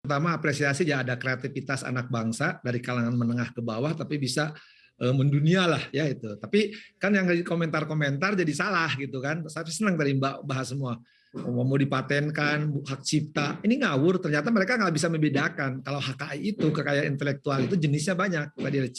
Pertama apresiasi ya ada kreativitas anak bangsa dari kalangan menengah ke bawah tapi bisa mendunia lah ya itu. Tapi kan yang komentar-komentar jadi salah gitu kan. Saya senang tadi Mbak bahas semua. Mau dipatenkan hak cipta, ini ngawur. Ternyata mereka nggak bisa membedakan kalau HKI itu kekayaan intelektual itu jenisnya banyak. Tadi ada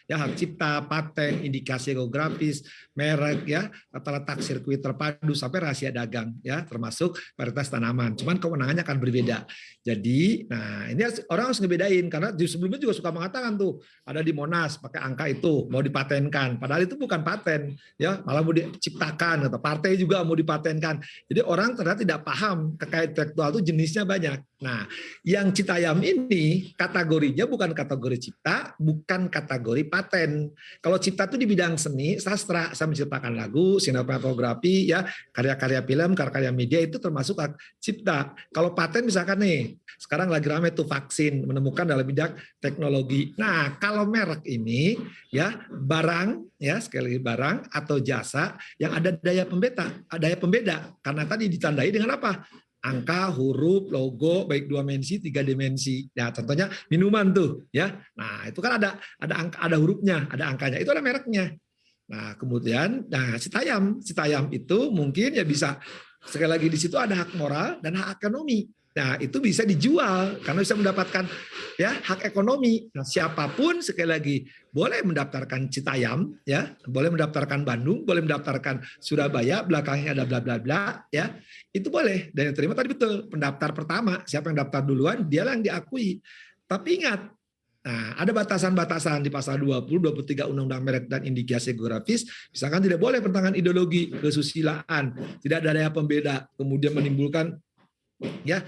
ya hak cipta, paten, indikasi geografis, merek ya, tata letak sirkuit terpadu sampai rahasia dagang ya, termasuk varietas tanaman. Cuman kewenangannya akan berbeda. Jadi, nah ini orang harus ngebedain karena di sebelumnya juga suka mengatakan tuh ada di Monas pakai angka itu mau dipatenkan. Padahal itu bukan paten ya, malah mau diciptakan atau partai juga mau dipatenkan. Jadi orang ternyata tidak paham kekayaan intelektual itu jenisnya banyak. Nah, yang Citayam ini kategorinya bukan kategori cipta, bukan kategori paten. Kalau cipta itu di bidang seni, sastra, saya menciptakan lagu, sinematografi, ya karya-karya film, karya-karya media itu termasuk hak cipta. Kalau paten misalkan nih, sekarang lagi ramai tuh vaksin, menemukan dalam bidang teknologi. Nah, kalau merek ini ya barang, ya sekali lagi barang atau jasa yang ada daya pembeda, karena tadi ditandai dengan apa? Angka, huruf, logo, baik 2 dimensi, 3 dimensi. Ya, contohnya minuman tuh, ya. Nah, itu kan ada angka, ada hurufnya, ada angkanya. Itu adalah mereknya. Nah, kemudian Citayam itu mungkin ya bisa sekali lagi di situ ada hak moral dan hak ekonomi. Nah, itu bisa dijual karena bisa mendapatkan ya hak ekonomi. Nah, siapapun sekali lagi boleh mendaftarkan Citayam ya, boleh mendaftarkan Bandung, boleh mendaftarkan Surabaya, belakangnya ada bla bla bla ya. Itu boleh dan yang terima tadi betul, pendaftar pertama, siapa yang daftar duluan dialah yang diakui. Tapi ingat, nah, ada batasan-batasan di pasal 20, 23 Undang-Undang Merek dan Indikasi Geografis, misalkan tidak boleh pertentangan ideologi, kesusilaan, tidak ada daya pembeda, kemudian menimbulkan ya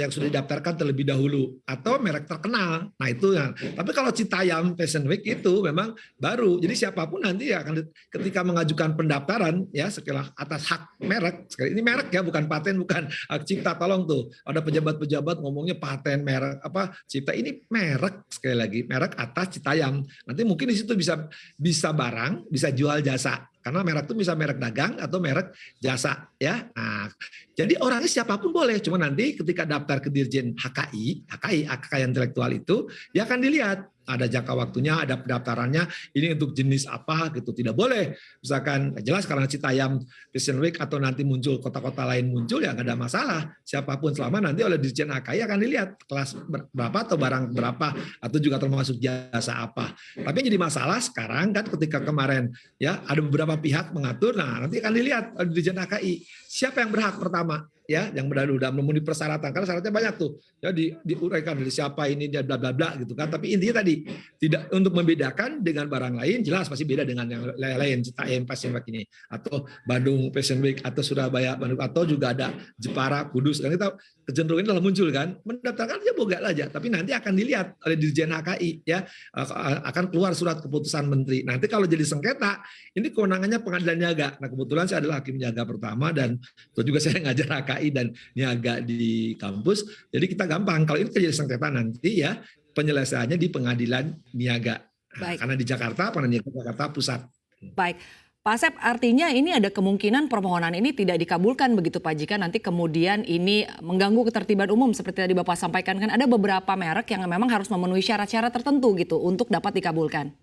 yang sudah didaftarkan terlebih dahulu atau merek terkenal. Nah itu ya. Tapi kalau Citayam Fashion Week itu memang baru. Jadi siapapun nanti ya akan ketika mengajukan pendaftaran ya setelah atas hak merek. Sekali ini merek ya bukan paten, bukan hak cipta. Tolong tuh ada pejabat-pejabat ngomongnya paten merek apa cipta, ini merek, sekali lagi merek atas Citayam. Nanti mungkin di situ bisa barang, bisa jual jasa. Karena merek itu bisa merek dagang atau merek jasa ya. Nah, jadi orangnya siapapun boleh, cuma nanti ketika daftar ke Dirjen HKI, kekayaan intelektual itu, dia akan dilihat ada jangka waktunya, ada pendaftarannya, ini untuk jenis apa gitu. Tidak boleh, misalkan jelas karena Citayam Fashion Week atau nanti muncul kota-kota lain muncul ya nggak ada masalah. Siapapun selama nanti oleh Dirjen HKI akan dilihat kelas berapa atau barang berapa atau juga termasuk jasa apa. Tapi yang jadi masalah sekarang kan ketika kemarin ya ada beberapa pihak mengatur, nah nanti akan dilihat oleh Dirjen HKI siapa yang berhak pertama ya, yang sudah memenuhi persyaratan karena syaratnya banyak tuh ya diuraikan dari siapa ini dia bla bla bla gitu kan. Tapi intinya tadi tidak untuk membedakan dengan barang lain, jelas pasti beda dengan yang lain, Citayam Fashion Week ini atau Bandung Fashion Week atau Surabaya Bandung atau juga ada Jepara Kudus kan, kita kecenderungan dalam muncul kan mendaftarkan aja boga aja, tapi nanti akan dilihat oleh Dirjen HKI ya, akan keluar surat keputusan menteri. Nanti kalau jadi sengketa ini kewenangannya pengadilan niaga. Nah kebetulan saya adalah hakim niaga pertama dan itu juga saya ngajar HKI dan niaga di kampus, jadi kita gampang kalau ini terjadi sengketa nanti ya penyelesaiannya di pengadilan niaga. Nah, karena di Jakarta, pengadilan niaga Jakarta Pusat. Baik, Pak Asep, artinya ini ada kemungkinan permohonan ini tidak dikabulkan begitu Pak, jika nanti kemudian ini mengganggu ketertiban umum seperti tadi Bapak sampaikan, kan ada beberapa merek yang memang harus memenuhi syarat-syarat tertentu gitu untuk dapat dikabulkan.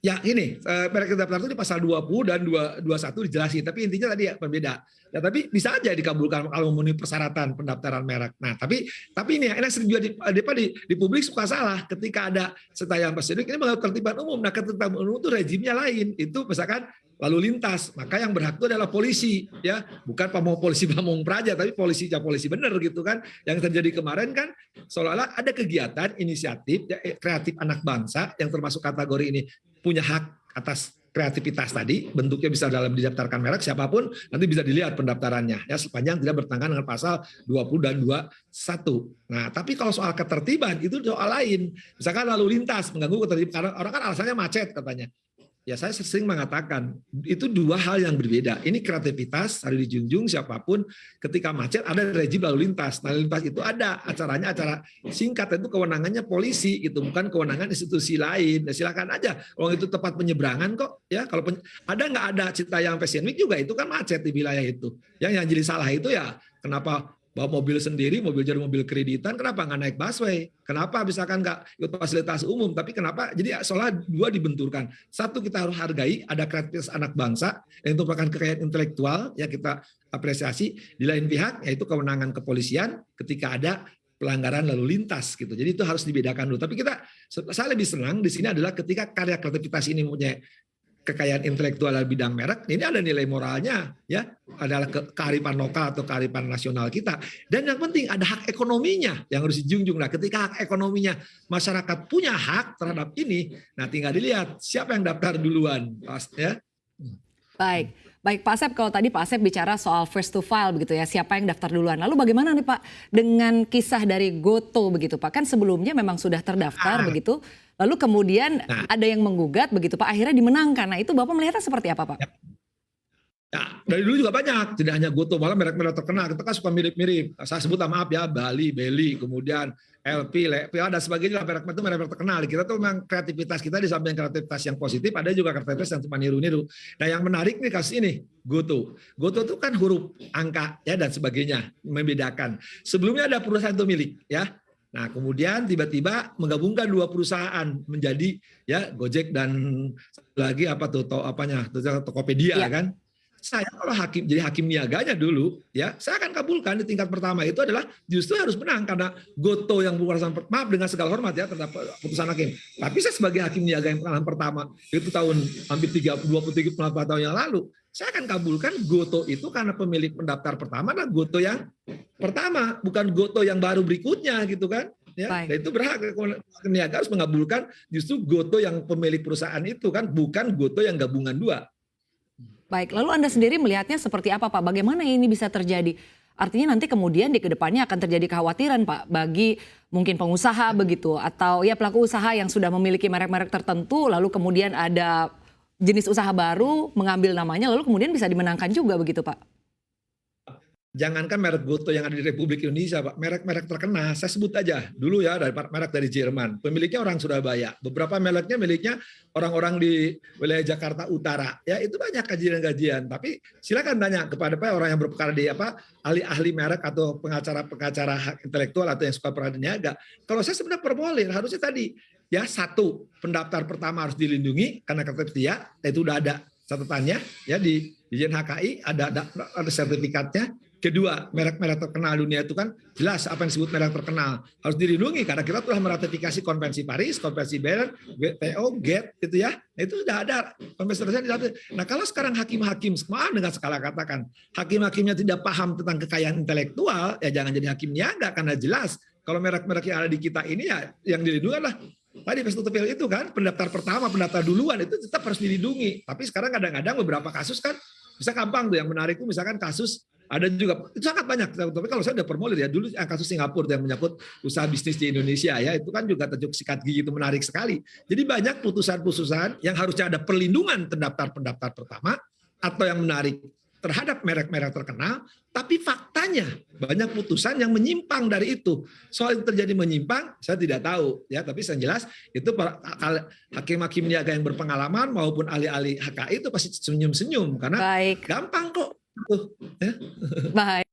Ya ini, merek terdaftar itu di pasal 20 dan 21 dijelasin, tapi intinya tadi ya berbeda. Ya tapi bisa aja dikabulkan kalau memenuhi persyaratan pendaftaran merek. Nah tapi ini yang sering juga di publik suka salah ketika ada Citayam Fashion Week ini mengganggu ketertiban umum. Nah ketertiban umum itu rejimnya lain, itu misalkan lalu lintas, maka yang berhak itu adalah polisi ya, bukan polisi Pamung Praja, tapi polisi benar gitu kan. Yang terjadi kemarin kan seolah-olah ada kegiatan inisiatif ya, kreatif anak bangsa yang termasuk kategori ini punya hak atas kreativitas tadi, bentuknya bisa dalam didaftarkan merek siapapun, nanti bisa dilihat pendaftarannya ya sepanjang tidak bertentangan dengan pasal 20 dan 21. Nah, tapi kalau soal ketertiban itu soal lain. Misalkan lalu lintas mengganggu ketertiban, karena orang kan alasannya macet katanya. Ya saya sering mengatakan itu dua hal yang berbeda. Ini kreativitas harus dijunjung siapapun. Ketika macet ada rejim lalu lintas. Lalu lintas itu ada acaranya acara singkat, itu kewenangannya polisi gitu, bukan kewenangan institusi lain. Ya, silakan aja. Kalau itu tempat penyeberangan kok ya. Kalau ada nggak ada Citayam Fashion Week juga itu kan macet di wilayah itu. Yang jadi salah itu ya kenapa bawa mobil sendiri, mobil jadi mobil kreditan, kenapa nggak naik busway? Kenapa misalkan nggak ikut fasilitas umum? Tapi kenapa? Jadi seolah dua dibenturkan. Satu, kita harus hargai ada kreativitas anak bangsa yang itu merupakan kekayaan intelektual, ya kita apresiasi. Di lain pihak, yaitu kewenangan kepolisian ketika ada pelanggaran lalu lintas gitu. Jadi itu harus dibedakan dulu. Tapi saya lebih senang di sini adalah ketika karya kreativitas ini punya kekayaan intelektual dalam bidang merek, ini ada nilai moralnya, ya, adalah kearifan lokal atau kearifan nasional kita. Dan yang penting ada hak ekonominya yang harus dijunjung. Nah, ketika hak ekonominya masyarakat punya hak terhadap ini, nah tinggal dilihat siapa yang daftar duluan, ya. Baik. Baik Pak Asep, kalau tadi Pak Asep bicara soal first to file begitu ya, siapa yang daftar duluan. Lalu bagaimana nih Pak dengan kisah dari Gotoh begitu Pak? Kan sebelumnya memang sudah terdaftar begitu, lalu kemudian ada yang menggugat begitu Pak, akhirnya dimenangkan. Nah itu Bapak melihatnya seperti apa Pak? Ya, dari dulu juga banyak, tidak hanya Gotoh, malah merek-merek terkenal, kita kan suka mirip-mirip. Saya sebut maaf ya, Bali, Belly, kemudian LP, PA, dan sebagainya, merek-merek itu merek-merek terkenal. Kita tuh memang kreativitas kita di samping kreativitas yang positif, ada juga kreativitas yang cuma niru-niru. Nah yang menarik nih kasus ini, Gotoh. Gotoh itu kan huruf, angka, ya dan sebagainya, membedakan. Sebelumnya ada perusahaan itu milik, ya. Nah kemudian tiba-tiba menggabungkan dua perusahaan menjadi ya Gojek dan lagi apa tuh, Tokopedia ya. Kan. Saya kalau jadi hakim niaganya dulu, ya saya akan kabulkan di tingkat pertama itu adalah justru harus menang karena Gotoh yang bukan maaf dengan segala hormat ya terhadap putusan hakim. Tapi saya sebagai hakim niaga yang pengalaman pertama itu tahun hampir 23 tahun yang lalu, saya akan kabulkan Gotoh itu karena pemilik pendaftar pertama dan Gotoh yang pertama, bukan Gotoh yang baru berikutnya gitu kan. Ya, dan itu berhak niaga harus mengabulkan justru Gotoh yang pemilik perusahaan itu kan, bukan Gotoh yang gabungan dua. Baik, lalu Anda sendiri melihatnya seperti apa Pak? Bagaimana ini bisa terjadi? Artinya nanti kemudian di kedepannya akan terjadi kekhawatiran Pak bagi mungkin pengusaha begitu atau ya pelaku usaha yang sudah memiliki merek-merek tertentu lalu kemudian ada jenis usaha baru mengambil namanya lalu kemudian bisa dimenangkan juga begitu Pak? Jangankan merek Gotoh yang ada di Republik Indonesia, Pak, merek-merek terkenal, saya sebut aja dulu ya, merek dari Jerman, pemiliknya orang Surabaya, beberapa miliknya orang-orang di wilayah Jakarta Utara, ya itu banyak kajian-kajian, tapi silakan tanya kepada orang yang berperkara di ahli-ahli merek atau pengacara hak intelektual atau yang suka peradilan niaga. Kalau saya sebenarnya permolir, harusnya tadi, ya satu, pendaftar pertama harus dilindungi karena dia, itu udah ada catatannya, ya di Dirjen HKI ada sertifikatnya. Kedua, merek-merek terkenal dunia itu kan jelas apa yang disebut merek terkenal harus dilindungi karena kita telah meratifikasi Konvensi Paris, Konvensi Bern, WTO, GATT itu ya. Nah, itu sudah ada konvensi tersebut. Nah, kalau sekarang hakim-hakim, maaf dengan segala katakan, hakim-hakimnya tidak paham tentang kekayaan intelektual, ya jangan jadi hakim niaga karena jelas kalau merek-merek yang ada di kita ini ya yang dilindungi adalah tadi first to file itu kan pendaftar pertama, pendaftar duluan itu tetap harus dilindungi. Tapi sekarang kadang-kadang beberapa kasus kan bisa gampang tuh yang menarik itu misalkan kasus ada juga itu sangat banyak, tapi kalau saya udah permolir ya dulu kasus Singapura yang menyangkut usaha bisnis di Indonesia ya itu kan juga tajuk sikat gigi itu menarik sekali. Jadi banyak putusan-putusan yang harusnya ada perlindungan pendaftar pertama atau yang menarik terhadap merek-merek terkenal, tapi faktanya banyak putusan yang menyimpang dari itu. Soal yang terjadi menyimpang, saya tidak tahu ya, tapi yang jelas itu para hakim-hakim niaga yang berpengalaman maupun ahli-ahli HKI itu pasti senyum-senyum karena gampang kok. Ya. Baik.